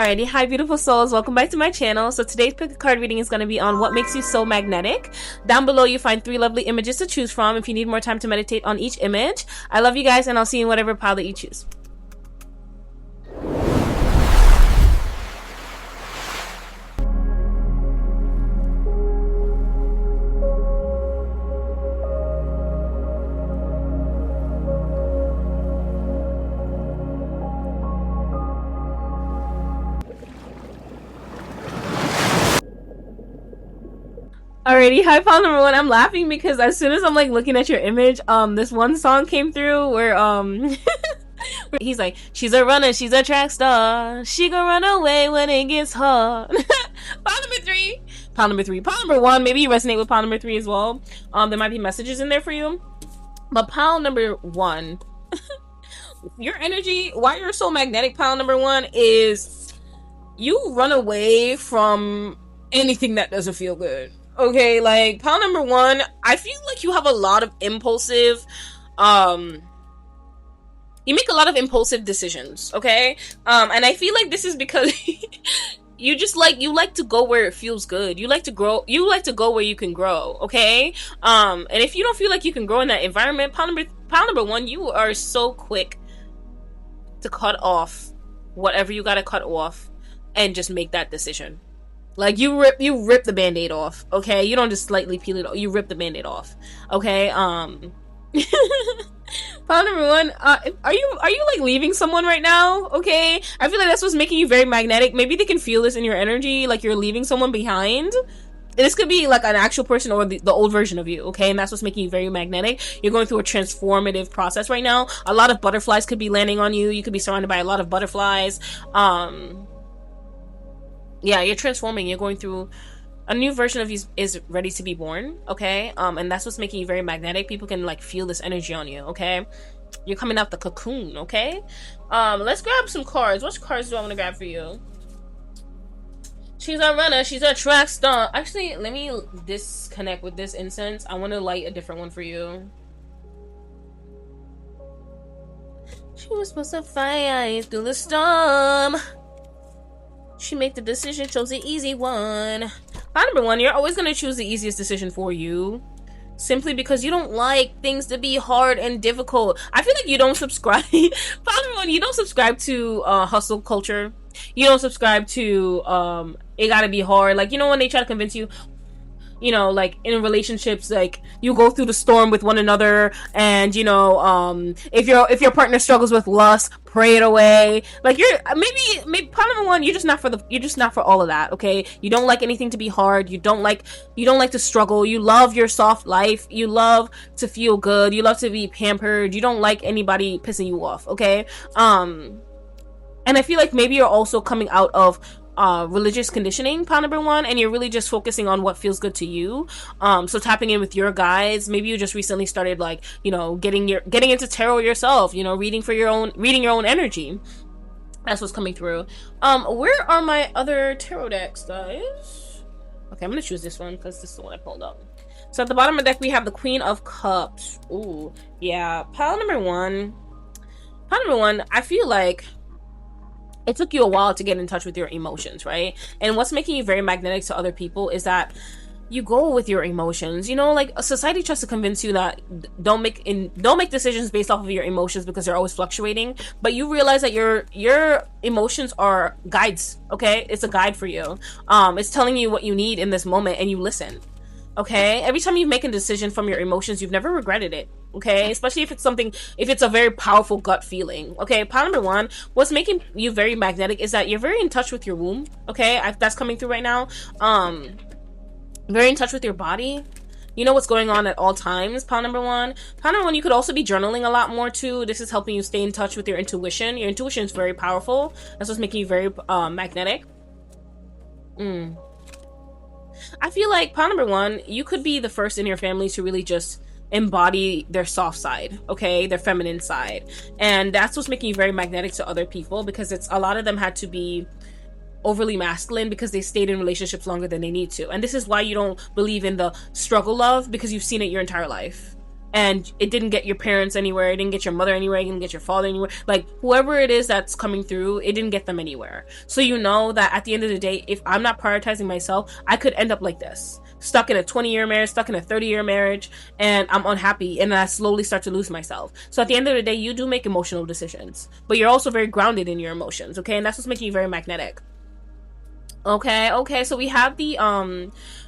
Alrighty, hi beautiful souls, welcome back to my channel. So today's pick a card reading is going to be on what makes you so magnetic. Down below you find 3 lovely images to choose from if you need more time to meditate on each image. I love you guys and I'll see you in whatever pile that you choose. Alrighty, hi pile number 1. I'm laughing because as soon as I'm like looking at your image, this one song came through where where he's like, she's a runner, she's a track star, she gonna run away when it gets hard. Pile number 3. Pile number 3. Pile number 1, maybe you resonate with pile number 3 as well. There might be messages in there for you. But pile number 1, your energy, why you're so magnetic, pile number 1, is you run away from anything that doesn't feel good. Okay, like pile number 1, I feel like you have a lot of impulsive, you make a lot of impulsive decisions, okay? And I feel like this is because you like to go where it feels good. You like to grow, you like to go where you can grow, okay? And if you don't feel like you can grow in that environment, pile number 1, you are so quick to cut off whatever you gotta cut off and just make that decision. Like you rip the band-aid off, okay? You don't just slightly peel it off, you rip the band-aid off, okay? Pile number 1, are you like leaving someone right now? Okay, I feel like that's what's making you very magnetic. Maybe they can feel this in your energy, like you're leaving someone behind. This could be like an actual person or the old version of you, okay? And that's what's making you very magnetic. You're going through a transformative process right now. A lot of butterflies could be landing on you. You could be surrounded by a lot of butterflies. Yeah, you're transforming. You're going through a new version of you is ready to be born, okay? And that's what's making you very magnetic. People can like feel this energy on you, okay? You're coming out the cocoon, okay? Let's grab some cards. Which cards do I want to grab for you? She's a runner. She's a track star. Actually, let me disconnect with this incense. I want to light a different one for you. She was supposed to fight through the storm. She made the decision, chose the easy one. Pile number 1, you're always going to choose the easiest decision for you. Simply because you don't like things to be hard and difficult. I feel like you don't subscribe. Pile number 1, you don't subscribe to hustle culture. You don't subscribe to it gotta be hard. Like, you know, when they try to convince you, you know, like in relationships, like you go through the storm with one another, and you know, if your partner struggles with lust, pray it away. Like you're maybe pile number 1, you're just not for all of that, okay? You don't like anything to be hard. You don't like to struggle. You love your soft life. You love to feel good. You love to be pampered. You don't like anybody pissing you off, okay? And I feel like maybe you're also coming out of religious conditioning, pile number 1, and you're really just focusing on what feels good to you. So tapping in with your guides. Maybe you just recently started, like, you know, getting into tarot yourself, you know, reading your own energy. That's what's coming through. Where are my other tarot decks, guys? Okay, I'm gonna choose this one because this is the one I pulled up. So at the bottom of the deck we have the Queen of Cups. Ooh, yeah. Pile number 1, I feel like it took you a while to get in touch with your emotions, right? And what's making you very magnetic to other people is that you go with your emotions. You know, like society tries to convince you that don't make decisions based off of your emotions because they're always fluctuating. But you realize that your emotions are guides, okay? It's a guide for you. It's telling you what you need in this moment, and you listen. Okay, every time you make a decision from your emotions, you've never regretted it, okay? Especially if it's a very powerful gut feeling, okay? Pile number 1, what's making you very magnetic is that you're very in touch with your womb, okay? That's coming through right now. Very in touch with your body. You know what's going on at all times, pile number 1. Pile number 1, you could also be journaling a lot more too. This is helping you stay in touch with your intuition. Your intuition is very powerful. That's what's making you very magnetic. I feel like pile number 1, you could be the first in your family to really just embody their soft side, okay, their feminine side, and that's what's making you very magnetic to other people, because a lot of them had to be overly masculine because they stayed in relationships longer than they need to, and this is why you don't believe in the struggle love, because you've seen it your entire life. and it didn't get your parents anywhere, it didn't get your mother anywhere, it didn't get your father anywhere. Like, whoever it is that's coming through, it didn't get them anywhere. So you know that at the end of the day, if I'm not prioritizing myself, I could end up like this, stuck in a 20-year marriage, stuck in a 30-year marriage, and I'm unhappy, and I slowly start to lose myself. So at the end of the day, you do make emotional decisions, but you're also very grounded in your emotions, okay? And that's what's making you very magnetic. Okay, so we have the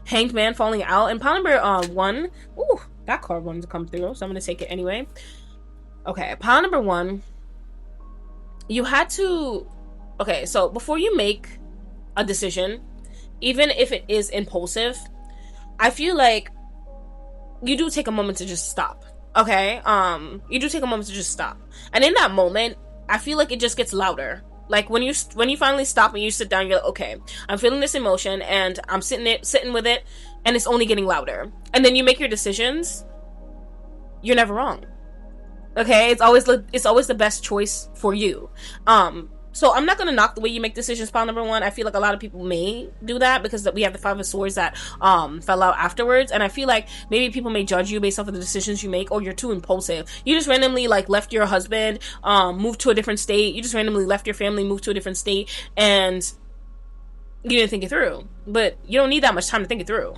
Hanged Man falling out, and pile number 1. Ooh, that card wanted to come through, so I'm gonna take it anyway. Okay, pile number 1. You had to... Okay, so before you make a decision, even if it is impulsive, I feel like you do take a moment to just stop. Okay? You do take a moment to just stop. And in that moment, I feel like it just gets louder. Like, when you finally stop and you sit down, you're like, okay, I'm feeling this emotion, and I'm sitting with it, and it's only getting louder. And then you make your decisions. You're never wrong. Okay? It's always the best choice for you. So I'm not going to knock the way you make decisions, pile number 1. I feel like a lot of people may do that because we have the 5 of Swords that fell out afterwards. And I feel like maybe people may judge you based off of the decisions you make, or you're too impulsive. You just randomly, like, left your husband, moved to a different state. You just randomly left your family, moved to a different state, and you didn't think it through. But you don't need that much time to think it through.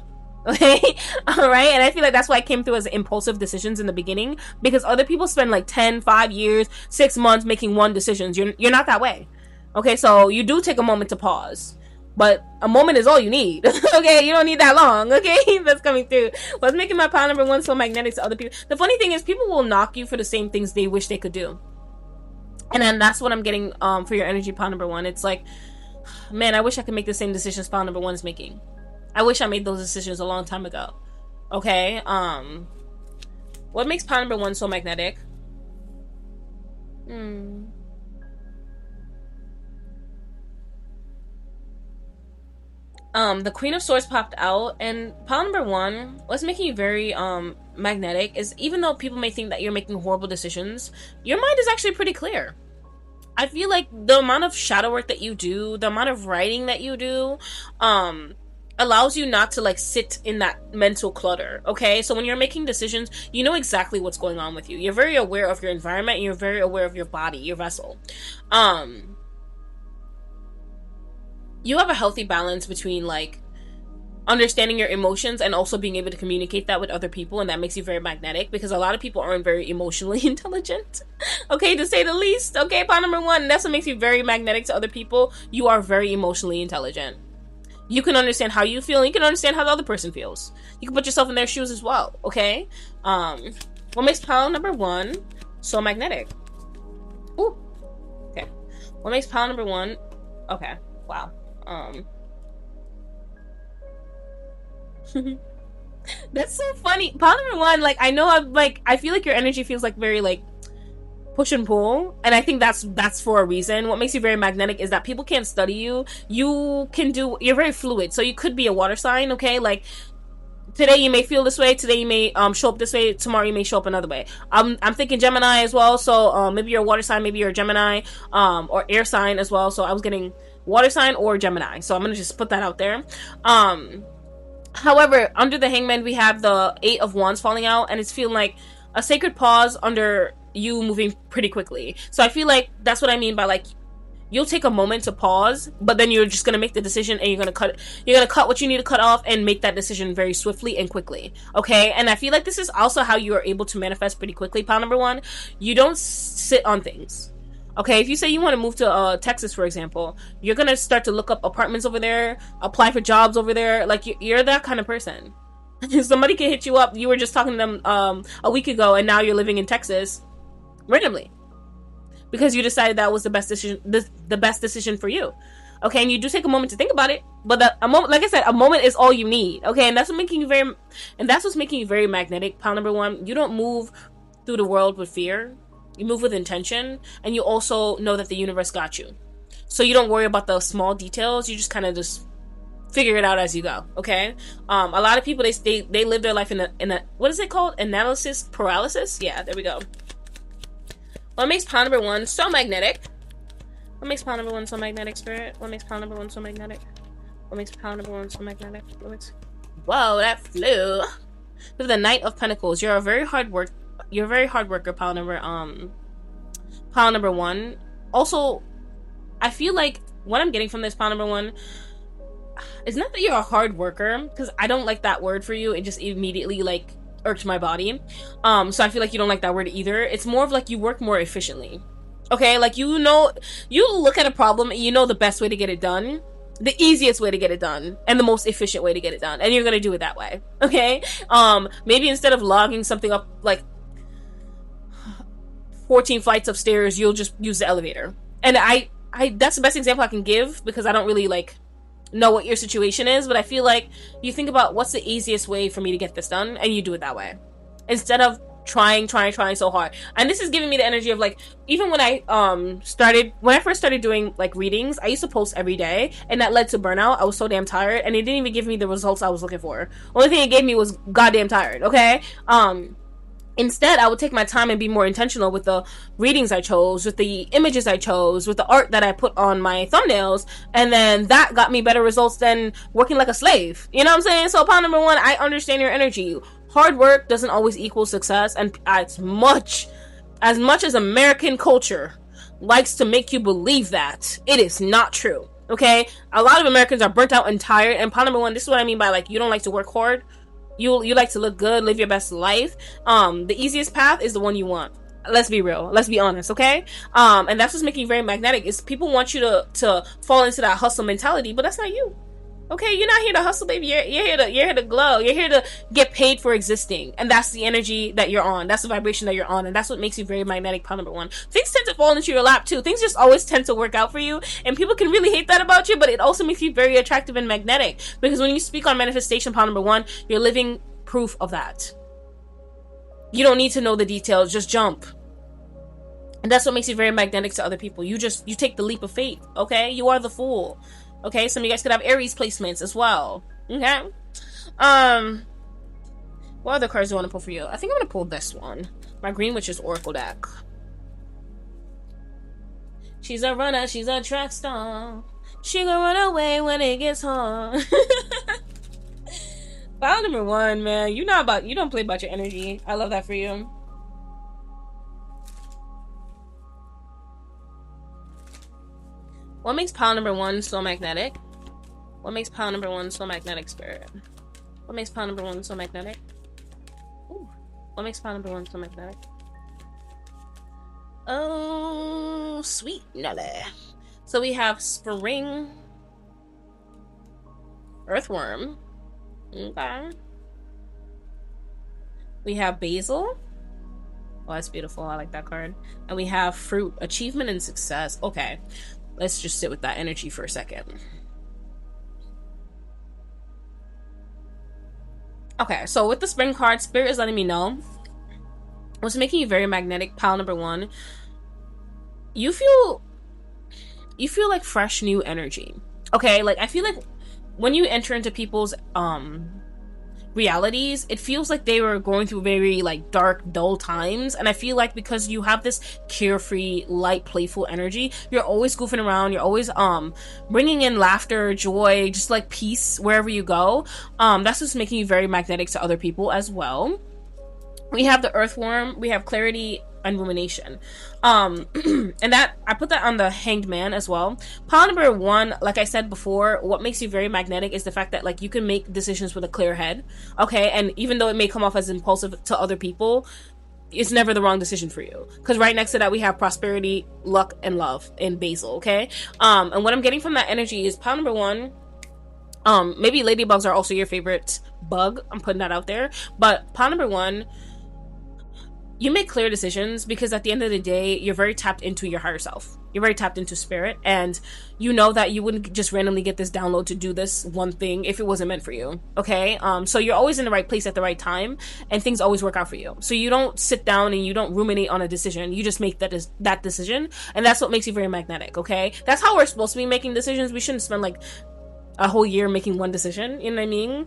Okay? Alright? And I feel like that's why I came through as impulsive decisions in the beginning, because other people spend like 5 years, 6 months making one decision. You're not that way. Okay? So you do take a moment to pause, but a moment is all you need. Okay? You don't need that long. Okay? That's coming through. What's making my pile number 1 so magnetic to other people? The funny thing is, people will knock you for the same things they wish they could do. And then that's what I'm getting for your energy, pile number 1. It's like, man, I wish I could make the same decisions pile number 1 is making. I wish I made those decisions a long time ago. Okay, what makes pile number 1 so magnetic? The Queen of Swords popped out, and pile number 1, what's making you very magnetic is, even though people may think that you're making horrible decisions, your mind is actually pretty clear. I feel like the amount of shadow work that you do, the amount of writing that you do, allows you not to, like, sit in that mental clutter. Okay, so when you're making decisions, you know exactly what's going on with you. You're very aware of your environment, and you're very aware of your body, your vessel. You have a healthy balance between, like, understanding your emotions and also being able to communicate that with other people, and that makes you very magnetic, because a lot of people aren't very emotionally intelligent. Okay, to say the least. Okay, pile number 1, that's what makes you very magnetic to other people. You are very emotionally intelligent. You can understand how you feel, and you can understand how the other person feels. You can put yourself in their shoes as well, okay? What makes pile number 1 so magnetic? Ooh. Okay. What makes pile number 1... Okay. Wow. That's so funny. Pile number 1, like, I know I feel like your energy feels like very, like, push and pull, and I think that's for a reason. What makes you very magnetic is that people can't study you. You're very fluid, so you could be a water sign. Okay, like, today you may feel this way, today you may show up this way, tomorrow you may show up another way. I'm thinking Gemini as well, so maybe you're a water sign, maybe you're a Gemini, or air sign as well. So I was getting water sign or Gemini, so I'm gonna just put that out there. However, under the Hangman, we have the 8 of Wands falling out, and it's feeling like a sacred pause under you moving pretty quickly. So I feel like that's what I mean by, like, you'll take a moment to pause, but then you're just gonna make the decision, and you're gonna cut what you need to cut off and make that decision very swiftly and quickly. Okay, and I feel like this is also how you are able to manifest pretty quickly. Pile number 1, you don't sit on things. Okay, if you say you want to move to Texas, for example, you're gonna start to look up apartments over there, apply for jobs over there. Like, you're that kind of person. Somebody can hit you up. You were just talking to them a week ago, and now you're living in Texas randomly because you decided that was the best decision. The best decision for you. Okay, and you do take a moment to think about it, but a moment, like I said, a moment is all you need. Okay, and that's what's making you very magnetic. Pile number 1, you don't move through the world with fear. You move with intention, and you also know that the universe got you. So you don't worry about the small details. You just kind of just figure it out as you go. Okay. A lot of people, they live their life in a what is it called? Analysis paralysis. Yeah, there we go. What makes pile number 1 so magnetic? What makes pile number 1 so magnetic, Spirit? What makes pile number 1 so magnetic? What makes pile number 1 so magnetic? Whoa, that flew. With the Knight of Pentacles, you're a very hard worker, pile number one. Also, I feel like what I'm getting from this pile number one is not that you're a hard worker, because I don't like that word for you. It just immediately like irked my body. So I feel like you don't like that word either. It's more of like you work more efficiently. Okay, like, you know, you look at a problem and you know the best way to get it done, the easiest way to get it done, and the most efficient way to get it done, and you're gonna do it that way. Okay, maybe instead of logging something up like 14 flights of stairs, you'll just use the elevator. And I that's the best example I can give, because I don't really like know what your situation is, but I feel like you think about what's the easiest way for me to get this done, and you do it that way instead of trying so hard. And this is giving me the energy of like, even when I first started doing like readings, I used to post every day, and that led to burnout. I was so damn tired, and it didn't even give me the results I was looking for. Only thing it gave me was goddamn tired. Okay, instead, I would take my time and be more intentional with the readings I chose, with the images I chose, with the art that I put on my thumbnails, and then that got me better results than working like a slave. You know what I'm saying? So pile number one, I understand your energy. Hard work doesn't always equal success, and as much as American culture likes to make you believe that, it is not true. Okay? A lot of Americans are burnt out and tired, and pile number one, this is what I mean by like, you don't like to work hard. You like to look good, live your best life. The easiest path is the one you want. Let's be real. Let's be honest, okay? And that's what's making you very magnetic, is people want you to fall into that hustle mentality, but that's not you. Okay, you're not here to hustle, baby. You're here to glow. You're here to get paid for existing. And that's the energy that you're on. That's the vibration that you're on. And that's what makes you very magnetic, pile number one. Things tend to fall into your lap too. Things just always tend to work out for you. And people can really hate that about you, but it also makes you very attractive and magnetic. Because when you speak on manifestation, pile number one, you're living proof of that. You don't need to know the details. Just jump. And that's what makes you very magnetic to other people. You take the leap of faith. Okay? You are the fool. Okay, some of you guys could have Aries placements as well. Okay? What other cards do I want to pull for you? I think I'm going to pull this one. My Green Witch's Oracle deck. She's a runner, she's a track star. She gonna run away when it gets hard. File number one, man. You don't play about your energy. I love that for you. What makes pile number one so magnetic? What makes pile number one so magnetic, Spirit? What makes pile number one so magnetic? Ooh. What makes pile number one so magnetic? Oh, sweet Nelly. So we have Spring, Earthworm. Okay. We have Basil. Oh, that's beautiful. I like that card. And we have Fruit, Achievement and Success. Okay. Let's just sit with that energy for a second. Okay, so with the Spring card, Spirit is letting me know what's making you very magnetic, pile number one. You feel like fresh new energy. Okay, like I feel like when you enter into people's realities, it feels like they were going through very like dark, dull times, and I feel like because you have this carefree, light, playful energy, you're always goofing around, you're always bringing in laughter, joy, just like peace wherever you go. That's what's making you very magnetic to other people as well. We have the Earthworm, we have Clarity and Rumination, and that I put that on the Hanged Man as well. Pile number one, like I said before, what makes you very magnetic is the fact that like you can make decisions with a clear head. Okay, and even though it may come off as impulsive to other people, it's never the wrong decision for you, because right next to that we have Prosperity, Luck, and Love in Basil. Okay, and what I'm getting from that energy is pile number one, maybe ladybugs are also your favorite bug, I'm putting that out there, but pile number one, you make clear decisions because at the end of the day, you're very tapped into your higher self. You're very tapped into spirit, and you know that you wouldn't just randomly get this download to do this one thing if it wasn't meant for you. Okay? So you're always in the right place at the right time, and things always work out for you. So you don't sit down and you don't ruminate on a decision. You just make that decision, and that's what makes you very magnetic. Okay? That's how we're supposed to be making decisions. We shouldn't spend like a whole year making one decision, you know what I mean?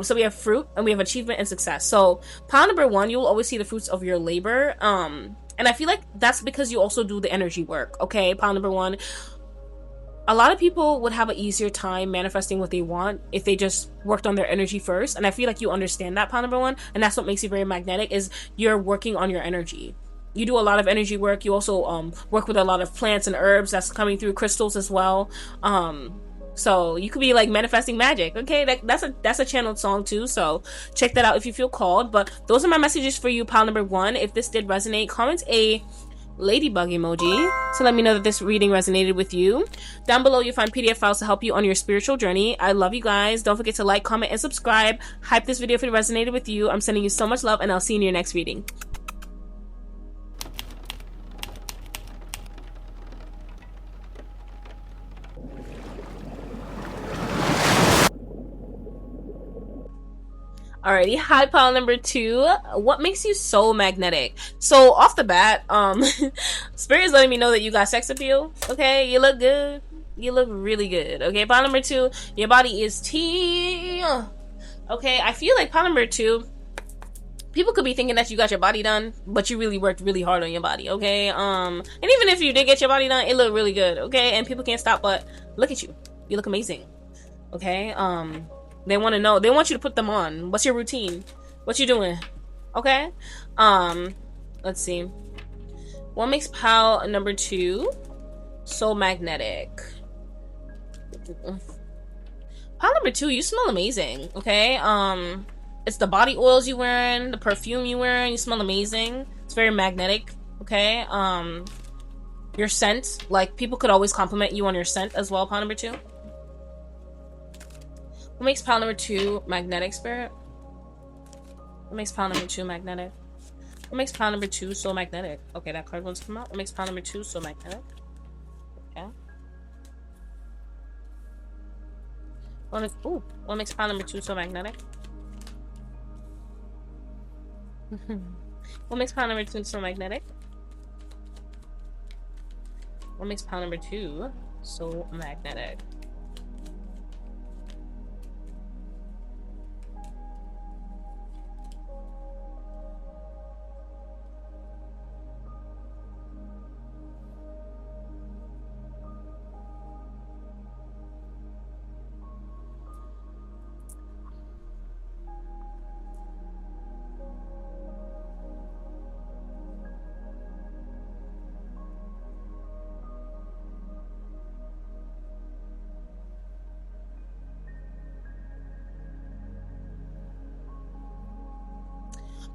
So we have Fruit, and we have Achievement and Success. So pile number one, you'll always see the fruits of your labor, and I feel like that's because you also do the energy work. Okay, pile number one, a lot of people would have an easier time manifesting what they want if they just worked on their energy first. And I feel like you understand that, pile number one, and that's what makes you very magnetic, is you're working on your energy. You do a lot of energy work. You also work with a lot of plants and herbs that's coming through, crystals as well. So you could be like manifesting magic. Okay, that's a channeled song too, so check that out if you feel called. But those are my messages for you, pile number one. If this did resonate, comment a ladybug emoji to let me know that this reading resonated with you. Down below you'll find PDF files to help you on your spiritual journey. I love you guys. Don't forget to like, comment, and subscribe. Hype this video if it resonated with you. I'm sending you so much love, and I'll see you in your next reading. Alrighty, hi pile number two. What makes you so magnetic? So off the bat, Spirit is letting me know that you got sex appeal. Okay, you look good. You look really good. Okay, pile number two, your body is tea. Okay, I feel like pile number two, people could be thinking that you got your body done, but you really worked really hard on your body. Okay, and even if you did get your body done, it looked really good. Okay, and people can't stop but look at you. You look amazing. Okay, they want to know. They want you to put them on. What's your routine? What you doing? Okay. Let's see. What makes pile number two so magnetic? Pile number two, you smell amazing. Okay. It's the body oils you wearing, the perfume you wearing. You smell amazing. It's very magnetic. Okay. Your scent. Like, people could always compliment you on your scent as well, pile number two. What makes pile number two magnetic, Spirit? What makes pile number two magnetic? What makes pile number two so magnetic? Okay, that card wants to come out. What makes pile number two so magnetic? Okay. What makes pile number two so magnetic? What makes pile number two so magnetic? What makes pile number two so magnetic?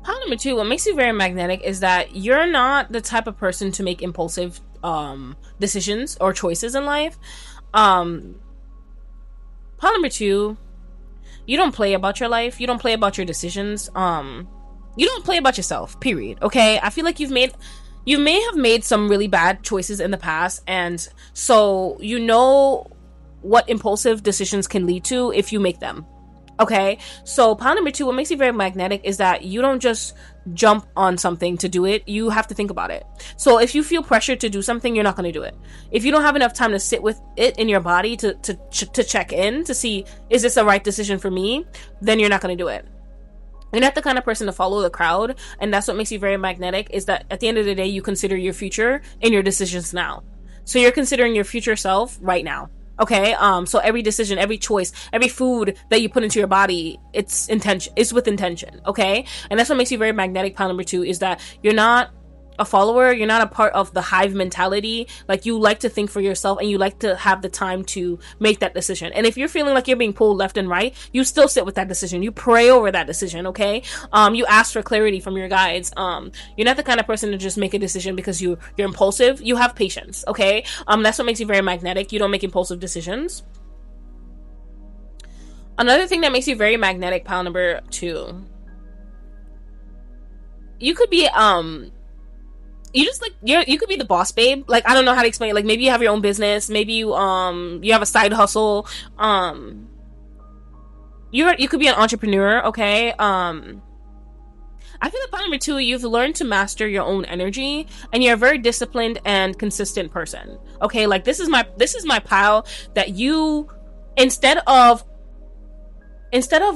Pile number two, what makes you very magnetic is that you're not the type of person to make impulsive decisions or choices in life. Pile number two, you don't play about your life. You don't play about your decisions. You don't play about yourself, period. Okay, I feel like you may have made some really bad choices in the past, and so you know what impulsive decisions can lead to if you make them. Okay, so pile number two, what makes you very magnetic is that you don't just jump on something to do it. You have to think about it. So if you feel pressured to do something, you're not going to do it. If you don't have enough time to sit with it in your body to check in to see, is this the right decision for me, then you're not going to do it. You're not the kind of person to follow the crowd, and that's what makes you very magnetic, is that at the end of the day, you consider your future in your decisions now. So you're considering your future self right now. Okay, so every decision, every choice, every food that you put into your body, it's with intention. Okay, and that's what makes you very magnetic, pile number two, is that you're not a follower, you're not a part of the hive mentality. Like, you like to think for yourself, and you like to have the time to make that decision. And if you're feeling like you're being pulled left and right, you still sit with that decision. You pray over that decision. Okay, you ask for clarity from your guides. You're not the kind of person to just make a decision because you're impulsive. You have patience. Okay, that's what makes you very magnetic. You don't make impulsive decisions. Another thing that makes you very magnetic, pile number two, you could be you could be the boss babe. Like, I don't know how to explain it. Like, maybe you have your own business, maybe you have a side hustle, you could be an entrepreneur. Okay, I feel like pile number two, you've learned to master your own energy, and you're a very disciplined and consistent person. Okay, like, this is my pile, that you, instead of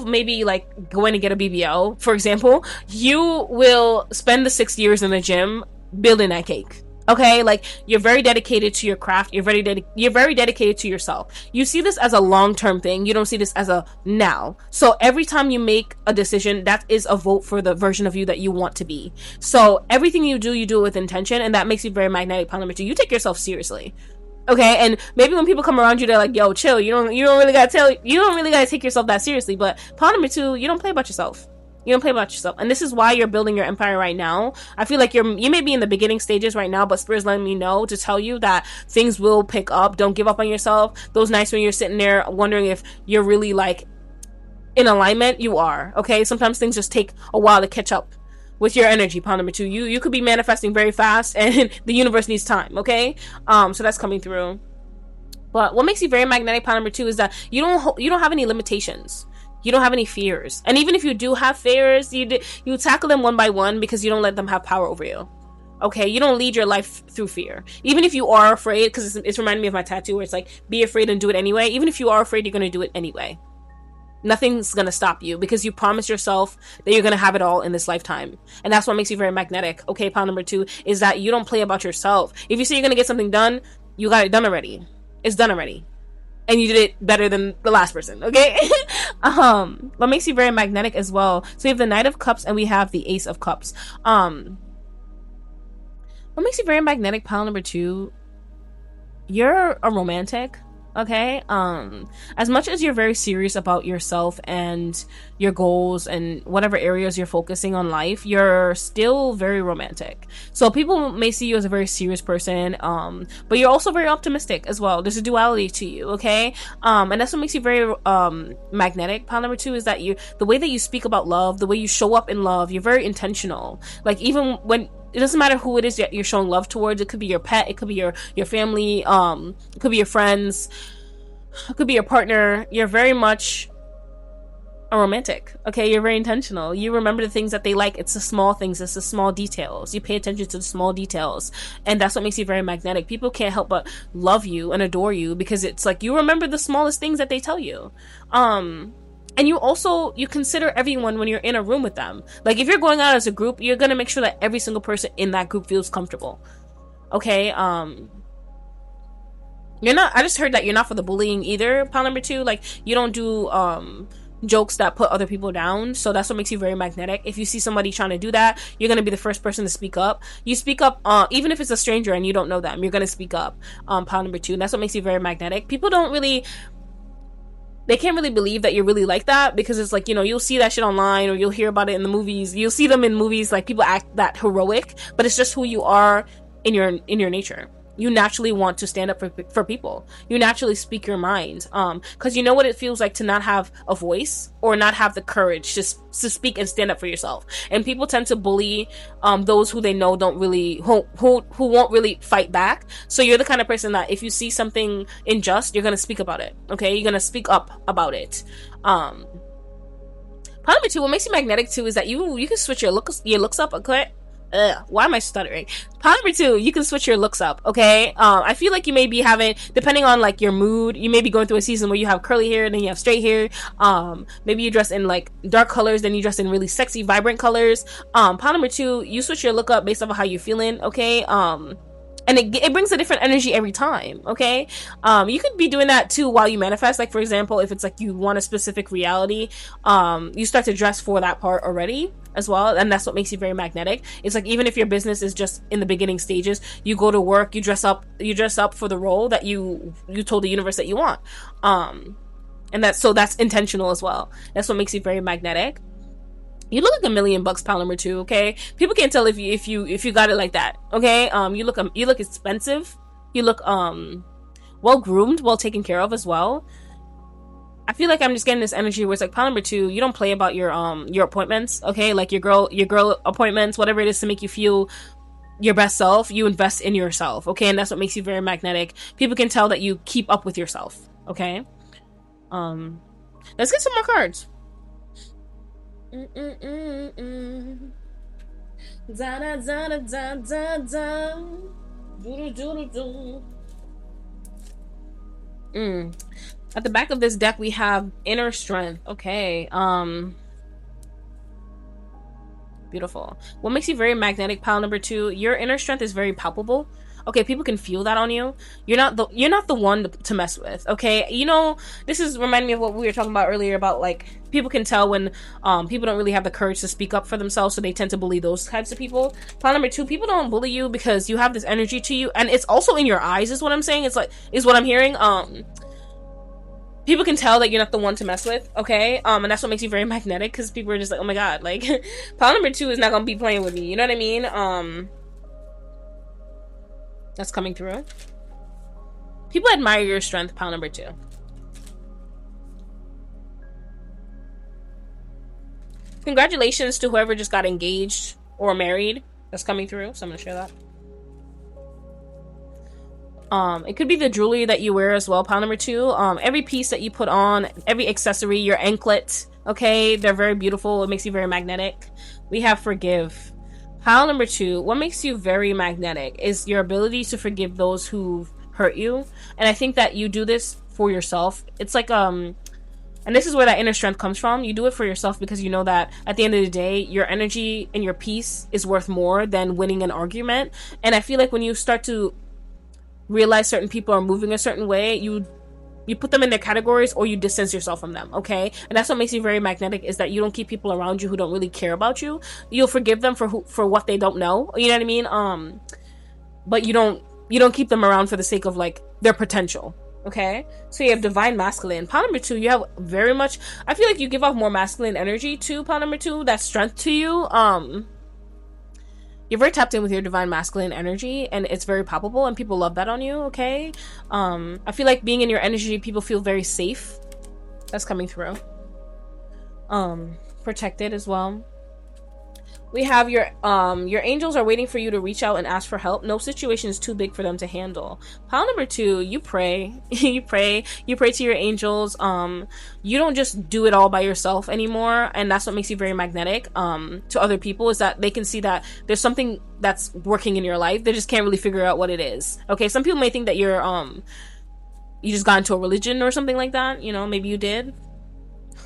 maybe like going to get a BBL, for example, you will spend the 6 years in the gym building that cake. Okay, like you're very dedicated to your craft. You're very dedicated to yourself. You see this as a long-term thing. You don't see this as a now. So every time you make a decision, that is a vote for the version of you that you want to be. So everything you do it with intention, and that makes you very magnetic. Pile number 2, you take yourself seriously. Okay, and maybe when people come around you, they're like, "Yo, chill. You don't really gotta take yourself that seriously." But pile number 2, you don't play about yourself. You don't play about yourself, and this is why you're building your empire right now. I feel like you may be in the beginning stages right now, but Spirit's letting me know to tell you that things will pick up. Don't give up on yourself. Those nights when you're sitting there wondering if you're really like in alignment, you are. Okay, sometimes things just take a while to catch up with your energy. Pile number 2, you could be manifesting very fast, and the universe needs time. Okay, so that's coming through. But what makes you very magnetic, pile number 2, is that you don't have any limitations. You don't have any fears. And even if you do have fears, you tackle them one by one, because you don't let them have power over you. Okay, you don't lead your life through fear. Even if you are afraid, because it's reminding me of my tattoo where it's like, be afraid and do it anyway. Even if you are afraid, you're going to do it anyway. Nothing's going to stop you, because you promise yourself that you're going to have it all in this lifetime. And that's what makes you very magnetic. Okay, pile number 2 is that you don't play about yourself. If you say you're going to get something done, you got it done already. It's done already. And you did it better than the last person, okay? What makes you very magnetic as well? So we have the Knight of Cups and we have the Ace of Cups. What makes you very magnetic, pile number 2? You're a romantic. Okay, as much as you're very serious about yourself and your goals and whatever areas you're focusing on life, you're still very romantic. So people may see you as a very serious person, but you're also very optimistic as well. There's a duality to you, okay? And that's what makes you very magnetic. Pile number 2 is that the way that you speak about love, the way you show up in love, you're very intentional. Like, even when it doesn't matter who it is that you're showing love towards. It could be your pet, it could be your family, it could be your friends, it could be your partner. You're very much a romantic, okay? You're very intentional. You remember the things that they like. It's the small things, it's the small details. You pay attention to the small details, and that's what makes you very magnetic. People can't help but love you and adore you, because it's like you remember the smallest things that they tell you. And you consider everyone when you're in a room with them. Like, if you're going out as a group, you're gonna make sure that every single person in that group feels comfortable. Okay, you're not, I just heard that you're not for the bullying either, pile number 2. Like, you don't do jokes that put other people down. So that's what makes you very magnetic. If you see somebody trying to do that, you're gonna be the first person to speak up. You speak up, even if it's a stranger and you don't know them, you're gonna speak up. Pile number 2, and that's what makes you very magnetic. People they can't really believe that you're really like that, because it's like, you'll see that shit online, or you'll hear about it in the movies. You'll see them in movies, like, people act that heroic, but it's just who you are in your nature. You naturally want to stand up for people. You naturally speak your mind, because you know what it feels like to not have a voice, or not have the courage to speak and stand up for yourself. And people tend to bully those who they know don't really, who won't really fight back. So you're the kind of person that if you see something unjust, you're gonna speak about it. Okay, you're gonna speak up about it. Part of it too, what makes you magnetic too, is that you can switch your looks up. Okay, why am I stuttering? Part number 2, you can switch your looks up, okay? I feel like you may be having, depending on like your mood, you may be going through a season where you have curly hair, then you have straight hair. Maybe you dress in like dark colors, then you dress in really sexy, vibrant colors. Part number 2, you switch your look up based off of how you're feeling, okay? And it brings a different energy every time, okay? You could be doing that too while you manifest. Like, for example, if it's like you want a specific reality, you start to dress for that part already as well, and that's what makes you very magnetic. It's like, even if your business is just in the beginning stages, you go to work, you dress up for the role that you told the universe that you want. And that's intentional as well. That's what makes you very magnetic. You look like $1,000,000, pile number 2, okay? People can't tell if you got it like that, okay? You look expensive. You look well groomed, well taken care of as well. I feel like I'm just getting this energy where it's like, pile number 2, you don't play about your appointments, okay? Like your girl appointments, whatever it is to make you feel your best self. You invest in yourself, okay? And that's what makes you very magnetic. People can tell that you keep up with yourself, okay? Let's get some more cards. At the back of this deck we have inner strength. Okay, Beautiful. What makes you very magnetic, pile number 2? Your inner strength is very palpable. Okay, people can feel that on you. You're not the one to mess with. Okay, you know, this is reminding me of what we were talking about earlier about, like, people can tell when people don't really have the courage to speak up for themselves, so they tend to bully those types of people. Pile number 2, people don't bully you because you have this energy to you, and it's also in your eyes, is what I'm saying. It's like, is what I'm hearing. People can tell that you're not the one to mess with, okay? And that's what makes you very magnetic, because people are just like, oh my god, like, pile number 2 is not gonna be playing with me, you know what I mean? That's coming through. People admire your strength, pile number 2. Congratulations to whoever just got engaged or married. That's coming through, so I'm gonna share that. It could be the jewelry that you wear as well, pile number 2. Every piece that you put on, every accessory, your anklet, okay, they're very beautiful. It makes you very magnetic. We have forgive. Pile number 2, what makes you very magnetic is your ability to forgive those who hurt you. And I think that you do this for yourself. It's like, and this is where that inner strength comes from. You do it for yourself because you know that at the end of the day, your energy and your peace is worth more than winning an argument. And I feel like when you start to realize certain people are moving a certain way, you put them in their categories or you distance yourself from them, okay? And that's what makes you very magnetic, is that you don't keep people around you who don't really care about you. You'll forgive them for what they don't know, you know what I mean? But you don't keep them around for the sake of, like, their potential, okay? So you have divine masculine. Pile number 2, you have very much, I feel like you give off more masculine energy too, pile number 2, that strength to you. You're very tapped in with your divine masculine energy, and it's very palpable, and people love that on you, okay? I feel like being in your energy, people feel very safe. That's coming through. Protected as well. We have your angels are waiting for you to reach out and ask for help. No situation is too big for them to handle. Pile number 2, you pray. you pray to your angels. You don't just do it all by yourself anymore, and that's what makes you very magnetic to other people, is that they can see that there's something that's working in your life. They just can't really figure out what it is. Okay, some people may think that you're you just got into a religion or something like that, you know, maybe you did.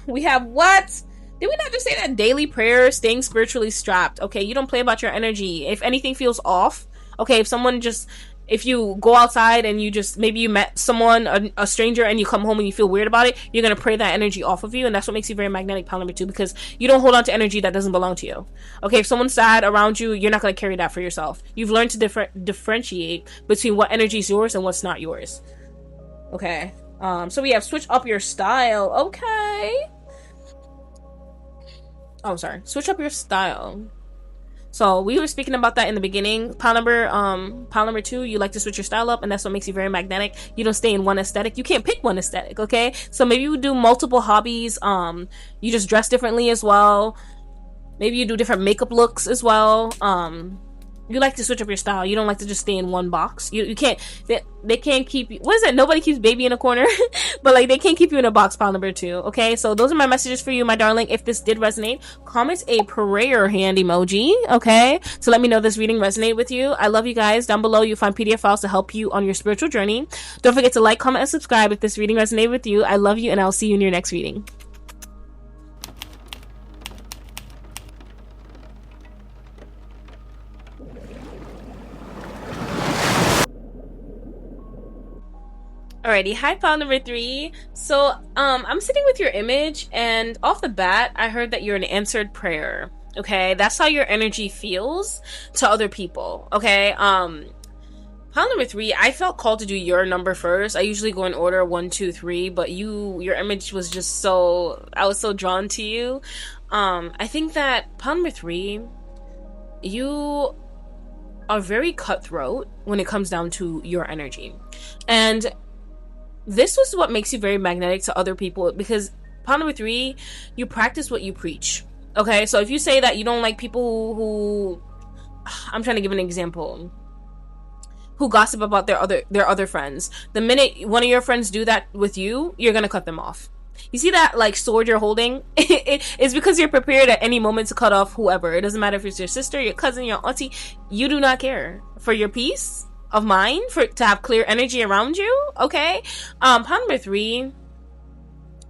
We have what? Did we not just say that? Daily prayer, staying spiritually strapped. Okay, you don't play about your energy. If anything feels off, okay, if you go outside and you just, maybe you met someone, a stranger, and you come home and you feel weird about it, you're going to pray that energy off of you, and that's what makes you very magnetic, pile number 2, because you don't hold on to energy that doesn't belong to you. Okay, if someone's sad around you, you're not going to carry that for yourself. You've learned to differentiate between what energy is yours and what's not yours. Okay, so we have switch up your style. Okay. Oh, sorry. Switch up your style. So we were speaking about that in the beginning. Pile number 2, you like to switch your style up, and that's what makes you very magnetic. You don't stay in one aesthetic. You can't pick one aesthetic, okay? So maybe you do multiple hobbies. You just dress differently as well. Maybe you do different makeup looks as well. You like to switch up your style. You don't like to just stay in one box. You can't, they can't keep you, what is it? Nobody keeps baby in a corner. But, like, they can't keep you in a box, pile number 2. Okay, so those are my messages for you, my darling. If this did resonate, comment a prayer hand emoji, okay, to let me know this reading resonated with you. I love you guys. Down below, you'll find PDF files to help you on your spiritual journey. Don't forget to like, comment, and subscribe if this reading resonated with you. I love you, and I'll see you in your next reading. Alrighty, hi pile number 3. So, I'm sitting with your image, and off the bat, I heard that you're an answered prayer. Okay, that's how your energy feels to other people. Okay, pile number 3, I felt called to do your number first. I usually go in order 1, 2, 3, but your image was just so, I was so drawn to you. I think that pile number 3, you are very cutthroat when it comes down to your energy, and this was what makes you very magnetic to other people, because pile number 3, you practice what you preach. Okay, so if you say that you don't like people who I'm trying to give an example, who gossip about their other friends, the minute one of your friends do that with you, you're gonna cut them off. You see that, like, sword you're holding? It's because you're prepared at any moment to cut off whoever. It doesn't matter if it's your sister, your cousin, your auntie. You do not care. For your peace of mind, to have clear energy around you, okay? Pile number 3,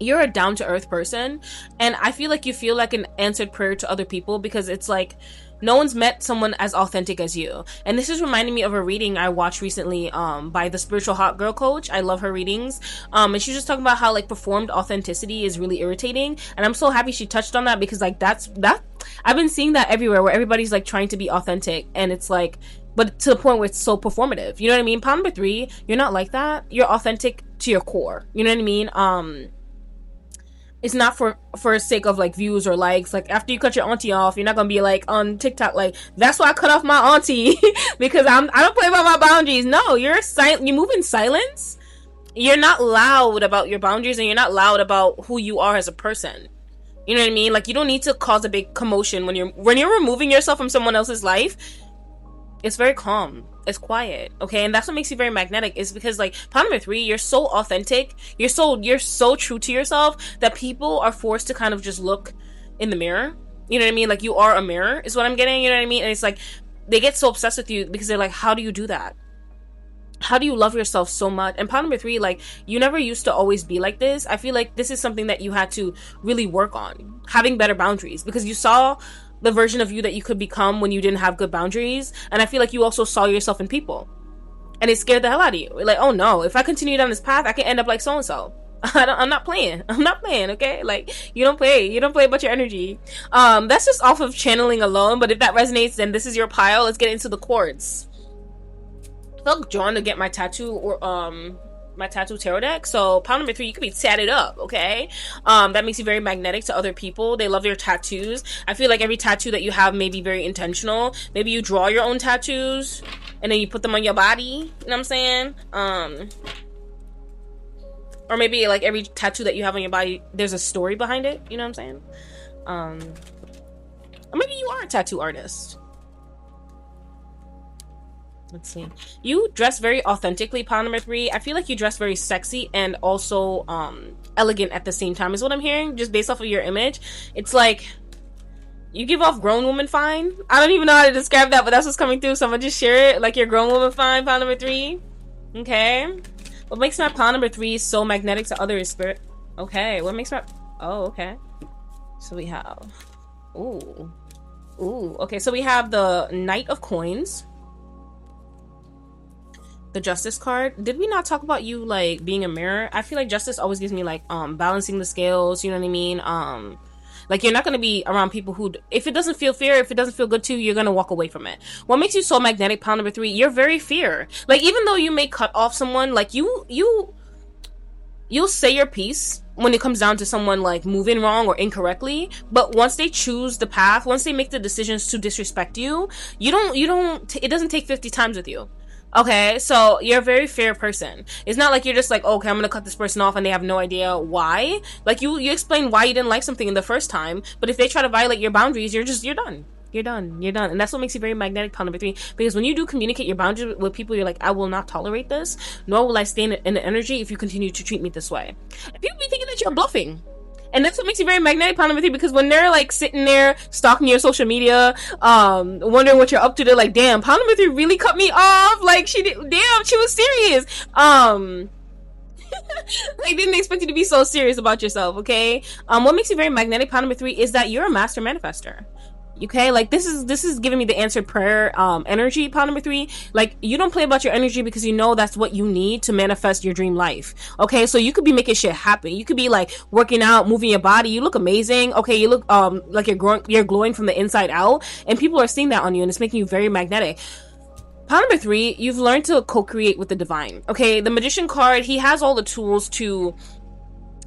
you're a down-to-earth person, and I feel like you feel like an answered prayer to other people, because it's like no one's met someone as authentic as you. And this is reminding me of a reading I watched recently by the spiritual hot girl coach. I love her readings. And she's just talking about how like performed authenticity is really irritating, and I'm so happy she touched on that, because like that I've been seeing that everywhere, where everybody's like trying to be authentic, and it's like, but to the point where it's so performative. You know what I mean? Pile number 3, you're not like that. You're authentic to your core. You know what I mean? It's not for sake of like views or likes. Like after you cut your auntie off, you're not gonna be like on TikTok like, that's why I cut off my auntie because I don't play by my boundaries. No, you're silent. You move in silence. You're not loud about your boundaries, and you're not loud about who you are as a person. You know what I mean? Like you don't need to cause a big commotion when you're removing yourself from someone else's life. It's very calm. It's quiet. Okay, and that's what makes you very magnetic, is because like pile number 3, you're so authentic, you're so true to yourself that people are forced to kind of just look in the mirror. You know what I mean? Like you are a mirror is what I'm getting. You know what I mean? And it's like they get so obsessed with you because they're like, how do you do that? How do you love yourself so much? And pile number 3, like you never used to always be like this. I feel like this is something that you had to really work on, having better boundaries, because you saw the version of you that you could become when you didn't have good boundaries. And I feel like you also saw yourself in people, and it scared the hell out of you. Like, oh no, if I continue down this path, I can end up like so and so. I'm not playing. Okay, like you don't play about your energy. That's just off of channeling alone, but if that resonates, then this is your pile. Let's get into the chords. I felt drawn to get my tattoo or my tattoo tarot deck. So pile number 3, you could be tatted up, okay? That makes you very magnetic to other people. They love your tattoos. I feel like every tattoo that you have may be very intentional. Maybe you draw your own tattoos and then you put them on your body. You know what I'm saying? Or maybe like every tattoo that you have on your body, there's a story behind it. You know what I'm saying? Or maybe you are a tattoo artist. Let's see. You dress very authentically, pile number 3. I feel like you dress very sexy and also elegant at the same time, is what I'm hearing, just based off of your image. It's like you give off grown woman fine. I don't even know how to describe that, but that's what's coming through, so I'm gonna just share it. Like your grown woman fine, pile number 3. Okay. What makes my pile number 3 so magnetic to others, spirit? Okay. What makes my... Oh, okay. So we have... Ooh. Okay, so we have the Knight of Coins, the Justice card. Did we not talk about you like being a mirror? I feel like Justice always gives me like balancing the scales, you know what I mean? Like you're not going to be around people who, if it doesn't feel fair, if it doesn't feel good to you, you're going to walk away from it. What makes you so magnetic, pile number 3? You're very fair. Like even though you may cut off someone, like you'll say your piece when it comes down to someone like moving wrong or incorrectly, but once they choose the path, once they make the decisions to disrespect you, it doesn't take 50 times with you. Okay, so you're a very fair person. It's not like you're just like, okay, I'm gonna cut this person off and they have no idea why. Like you explain why you didn't like something in the first time, but if they try to violate your boundaries, you're done. You're done. And that's what makes you very magnetic, pile number 3. Because when you do communicate your boundaries with people, you're like, I will not tolerate this, nor will I stay in the energy if you continue to treat me this way. And people be thinking that you're bluffing. And that's what makes you very magnetic, pile number 3, because when they're like sitting there stalking your social media, wondering what you're up to, they're like, damn, pile number 3 really cut me off. Like she was serious. Like didn't expect you to be so serious about yourself, okay? What makes you very magnetic, pile number 3, is that you're a master manifester. Okay, like this is giving me the answered prayer energy, pile number 3. Like you don't play about your energy because you know that's what you need to manifest your dream life. Okay, so you could be making shit happen. You could be like working out, moving your body. You look amazing. Okay, you look like you're glowing from the inside out, and people are seeing that on you, and it's making you very magnetic. Pile number 3, you've learned to co-create with the divine. Okay, the Magician card, he has all the tools to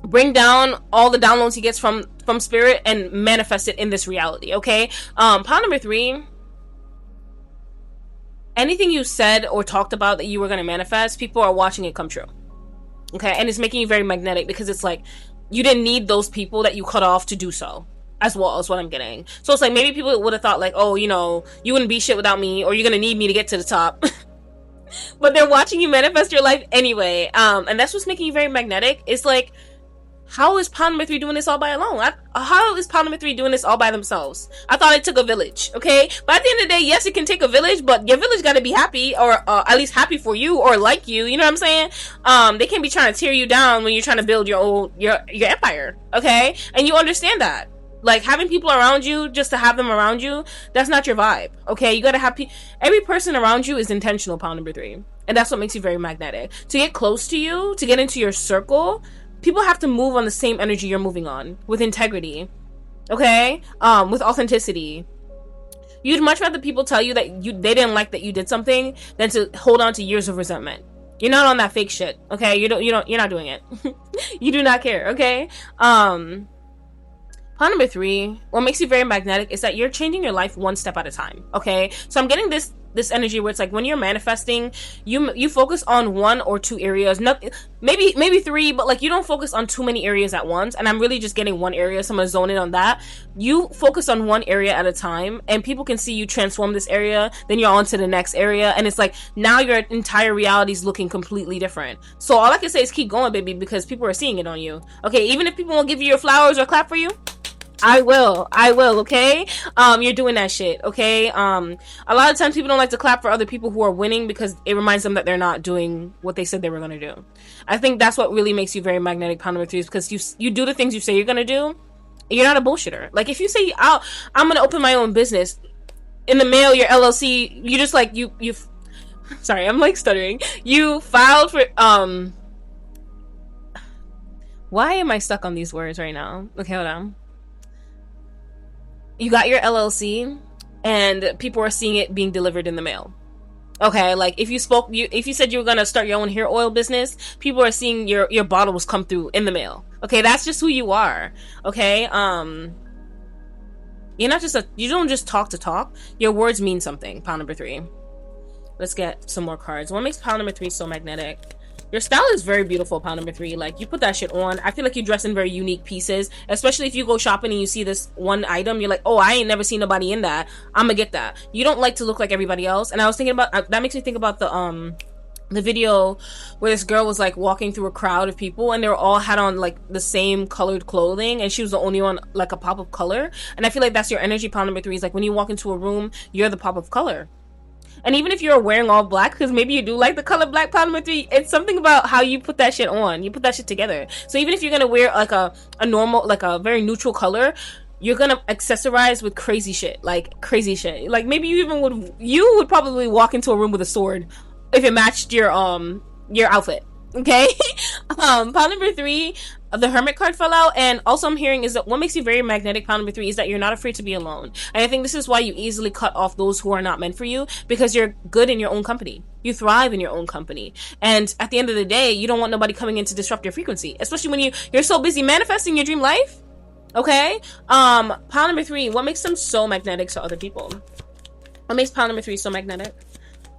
bring down all the downloads he gets from spirit and manifest it in this reality. Okay, pile number 3, anything you said or talked about that you were going to manifest, people are watching it come true. Okay, and it's making you very magnetic because it's like you didn't need those people that you cut off to do so, as well as what I'm getting. So it's like maybe people would have thought like, oh, you know, you wouldn't be shit without me, or you're gonna need me to get to the top. But they're watching you manifest your life anyway. And that's what's making you very magnetic. It's like How is pound number 3 doing this all by alone? How is pound number 3 doing this all by themselves? I thought it took a village, okay? But at the end of the day, yes, it can take a village, but your village got to be happy, or at least happy for you, or like you. You know what I'm saying? They can't be trying to tear you down when you're trying to build your empire, okay? And you understand that. Like, having people around you just to have them around you, that's not your vibe, okay? You gotta have every person around you is intentional, pound number 3. And that's what makes you very magnetic. To get close to you, to get into your circle, people have to move on the same energy you're moving on, with integrity, okay? With authenticity. You'd much rather people tell you that they didn't like that you did something than to hold on to years of resentment. You're not on that fake shit, okay? You're not doing it. You do not care, okay? Point number 3, what makes you very magnetic is that you're changing your life one step at a time, okay? So I'm getting this energy where it's like when you're manifesting, you focus on 1 or 2 areas, maybe 3, but like you don't focus on too many areas at once. And I'm really just getting one area, so I'm gonna zone in on that. You focus on one area at a time, and people can see you transform this area, then you're on to the next area, and it's like now your entire reality is looking completely different. So all I can say is keep going, baby, because people are seeing it on you, okay? Even if people won't give you your flowers or clap for you, I will, okay? You're doing that shit, okay? A lot of times people don't like to clap for other people who are winning because it reminds them that they're not doing what they said they were gonna do. I think that's what really makes you very magnetic, pound number 3, is because you do the things you say you're gonna do. You're not a bullshitter. Like, if you say, I'm gonna open my own business, in the mail, your LLC, you just like, you sorry, I'm like stuttering. You filed for, why am I stuck on these words right now? Okay, hold on. You got your LLC, and people are seeing it being delivered in the mail. Okay, like if you said you were gonna start your own hair oil business, people are seeing your bottles come through in the mail. Okay, that's just who you are. Okay, you're not you don't just talk to talk. Your words mean something. Pound number 3. Let's get some more cards. What makes pound number 3 so magnetic? Your style is very beautiful, pound number 3. Like, you put that shit on. I feel like you dress in very unique pieces, especially if you go shopping and you see this one item. You're like, oh, I ain't never seen nobody in that. I'm gonna get that. You don't like to look like everybody else. And I was thinking about that. Makes me think about the video where this girl was like walking through a crowd of people, and they were all had on like the same colored clothing, and she was the only one like a pop of color. And I feel like that's your energy, pound number 3. Is like when you walk into a room, you're the pop of color. And even if you're wearing all black, because maybe you do like the color black, pound number 3, it's something about how you put that shit on. You put that shit together. So even if you're gonna wear like a normal, like a very neutral color, you're gonna accessorize with crazy shit. Like crazy shit. Like maybe you would probably walk into a room with a sword if it matched your outfit. Okay? Pound number 3, the Hermit card fell out, and also I'm hearing is that what makes you very magnetic, pound number 3, is that you're not afraid to be alone. And I think this is why you easily cut off those who are not meant for you, because you're good in your own company. You thrive in your own company. And at the end of the day, you don't want nobody coming in to disrupt your frequency, especially when you're so busy manifesting your dream life. Okay? Pound number 3, what makes them so magnetic to other people? What makes pound number 3 so magnetic?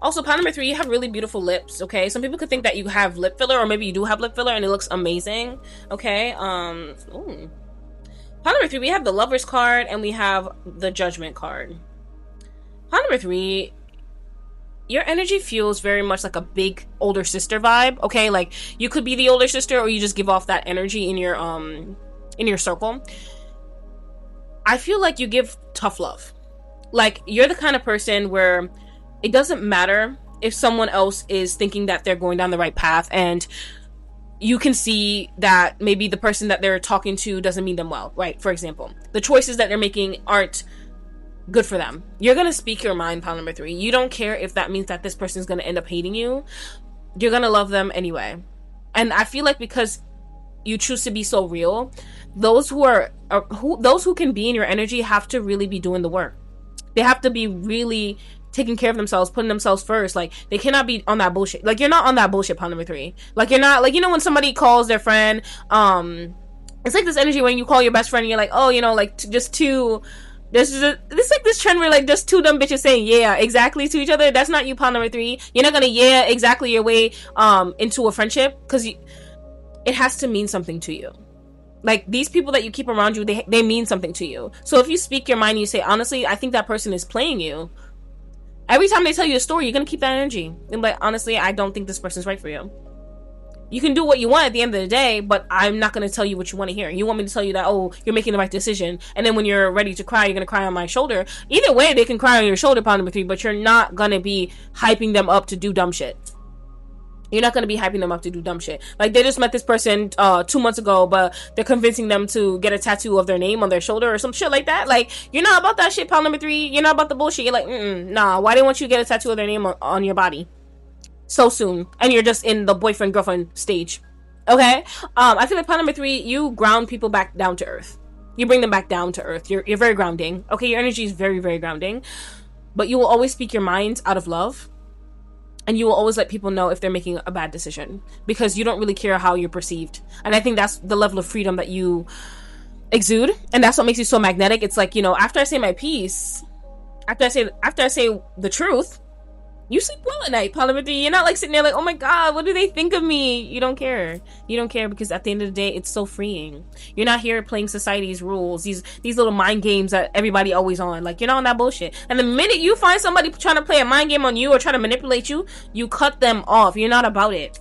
Also, pound number 3, you have really beautiful lips, okay? Some people could think that you have lip filler, or maybe you do have lip filler and it looks amazing, okay? Pound number 3, we have the Lovers card and we have the Judgment card. Pound number 3, your energy feels very much like a big older sister vibe, okay? Like, you could be the older sister, or you just give off that energy in your circle. I feel like you give tough love. Like, you're the kind of person where it doesn't matter if someone else is thinking that they're going down the right path, and you can see that maybe the person that they're talking to doesn't mean them well, right? For example, the choices that they're making aren't good for them. You're gonna speak your mind, pound number 3. You don't care if that means that this person's gonna end up hating you. You're gonna love them anyway. And I feel like because you choose to be so real, those who can be in your energy have to really be doing the work. They have to be really taking care of themselves, putting themselves first. Like, they cannot be on that bullshit. Like, you're not on that bullshit, pound number 3. Like, you're not, like, you know when somebody calls their friend, it's like this energy when you call your best friend and you're like, oh, you know, like, just two, this like this trend where like just two dumb bitches saying yeah exactly to each other. That's not you, pound number 3. You're not gonna yeah exactly your way into a friendship, because it has to mean something to you. Like, these people that you keep around you, they mean something to you. So if you speak your mind and you say, honestly, I think that person is playing you, every time they tell you a story, you're gonna keep that energy. And like, honestly, I don't think this person's right for you. You can do what you want at the end of the day, but I'm not going to tell you what you want to hear. You want me to tell you that, oh, you're making the right decision, and then when you're ready to cry, you're going to cry on my shoulder. Either way, they can cry on your shoulder, pile number 3, but you're not going to be hyping them up to do dumb shit. You're not going to be hyping them up to do dumb shit. Like, they just met this person 2 months ago, but they're convincing them to get a tattoo of their name on their shoulder or some shit like that. Like, you're not about that shit, pile number 3. You're not about the bullshit. You're like, nah, why do they want you to get a tattoo of their name on your body so soon? And you're just in the boyfriend-girlfriend stage. Okay? I feel like pile number 3, you ground people back down to earth. You bring them back down to earth. You're very grounding. Okay, your energy is very, very grounding. But you will always speak your mind out of love. And you will always let people know if they're making a bad decision, because you don't really care how you're perceived. And I think that's the level of freedom that you exude, and that's what makes you so magnetic. It's like, you know, after I say my piece, after I say the truth, you sleep well at night, pile number 3. You're not like sitting there like, oh my god, what do they think of me? You don't care. You don't care, because at the end of the day, it's so freeing. You're not here playing society's rules, these little mind games that everybody always on. Like, you're not on that bullshit. And the minute you find somebody trying to play a mind game on you or try to manipulate you, you cut them off. You're not about it.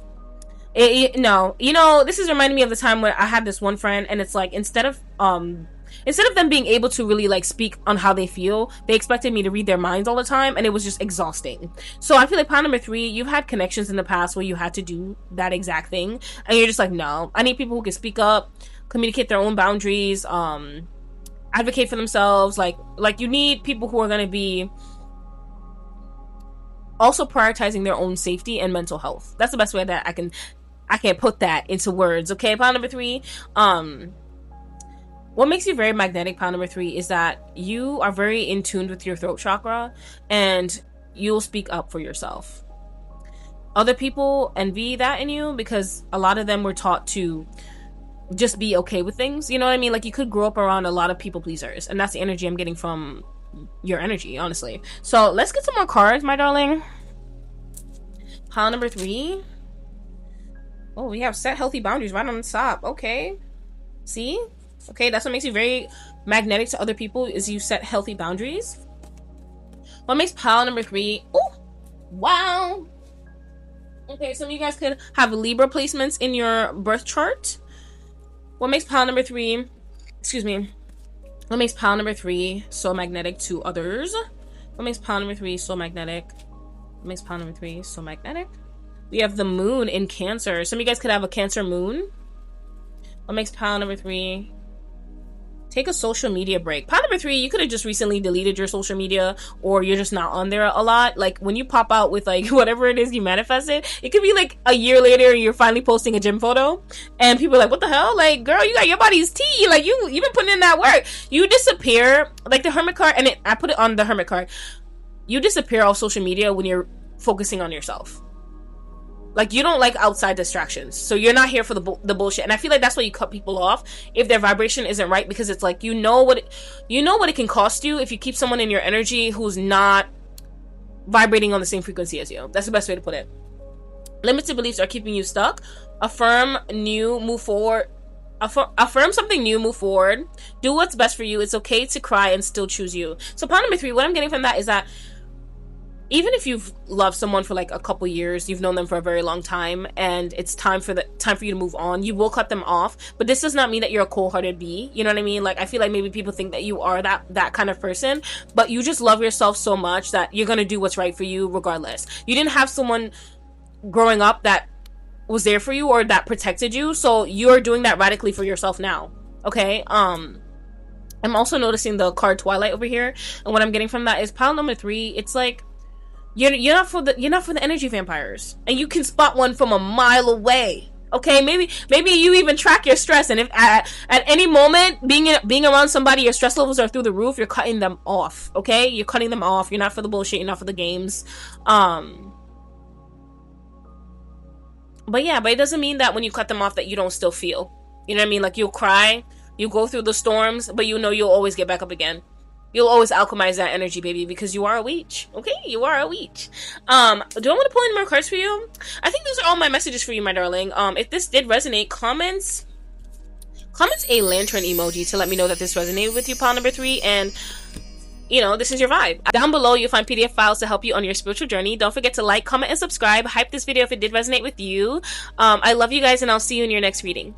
No, you know, this is reminding me of the time where I had this one friend, and it's like, instead of them being able to really like speak on how they feel, they expected me to read their minds all the time, and it was just exhausting. So I feel like pile number 3, you've had connections in the past where you had to do that exact thing, and you're just like, no, I need people who can speak up, communicate their own boundaries, advocate for themselves. Like you need people who are going to be also prioritizing their own safety and mental health. That's the best way that I can put that into words. Okay, pile number 3, what makes you very magnetic, pile number 3, is that you are very in tune with your throat chakra, and you'll speak up for yourself. Other people envy that in you, because a lot of them were taught to just be okay with things. You know what I mean? Like, you could grow up around a lot of people pleasers, and that's the energy I'm getting from your energy, honestly. So let's get some more cards, my darling. Pile number 3. Oh, we have set healthy boundaries right on the top. Okay. See? Okay, that's what makes you very magnetic to other people, is you set healthy boundaries. What makes pile number 3? Oh, wow. Okay, some of you guys could have Libra placements in your birth chart. What makes pile number 3? Excuse me. What makes pile number 3 so magnetic to others? What makes pile number 3 so magnetic? What makes pile number 3 so magnetic? We have the moon in Cancer. Some of you guys could have a Cancer moon. What makes pile number 3? Take a social media break. Pile number 3, you could have just recently deleted your social media, or you're just not on there a lot. Like, when you pop out with like whatever it is you manifested, it could be like a year later and you're finally posting a gym photo, and people are like, what the hell? Like, girl, you got your body's tea. Like, you've been putting in that work. You disappear, like the Hermit card, and I put it on the Hermit card. You disappear off social media when you're focusing on yourself. Like, you don't like outside distractions, so you're not here for the bullshit. And I feel like that's why you cut people off if their vibration isn't right, because it's like, you know what it can cost you if you keep someone in your energy who's not vibrating on the same frequency as you. That's the best way to put it. Limited beliefs are keeping you stuck. Affirm new, move forward. Affirm something new, move forward. Do what's best for you. It's okay to cry and still choose you. So point number 3, what I'm getting from that is that even if you've loved someone for like a couple years, you've known them for a very long time, and it's time for you to move on, you will cut them off. But this does not mean that you're a cold-hearted bee. You know what I mean? Like, I feel like maybe people think that you are that kind of person, but you just love yourself so much that you're gonna do what's right for you regardless. You didn't have someone growing up that was there for you or that protected you, so you're doing that radically for yourself now. Okay? I'm also noticing the card Twilight over here, and what I'm getting from that is pile number 3. It's like, You're not for the energy vampires, and you can spot one from a mile away. Okay, maybe you even track your stress, and if at any moment being around somebody, your stress levels are through the roof, you're cutting them off. Okay, you're cutting them off. You're not for the bullshit. You're not for the games. But it doesn't mean that when you cut them off that you don't still feel. You know what I mean? Like, you'll cry, you go through the storms, but you know you'll always get back up again. You'll always alchemize that energy, baby, because you are a witch. Okay? You are a witch. Do I want to pull in more cards for you? I think those are all my messages for you, my darling. If this did resonate, comments a lantern emoji to let me know that this resonated with you, pile number 3. And you know, this is your vibe. Down below, you'll find PDF files to help you on your spiritual journey. Don't forget to like, comment, and subscribe. Hype this video if it did resonate with you. I love you guys, and I'll see you in your next reading.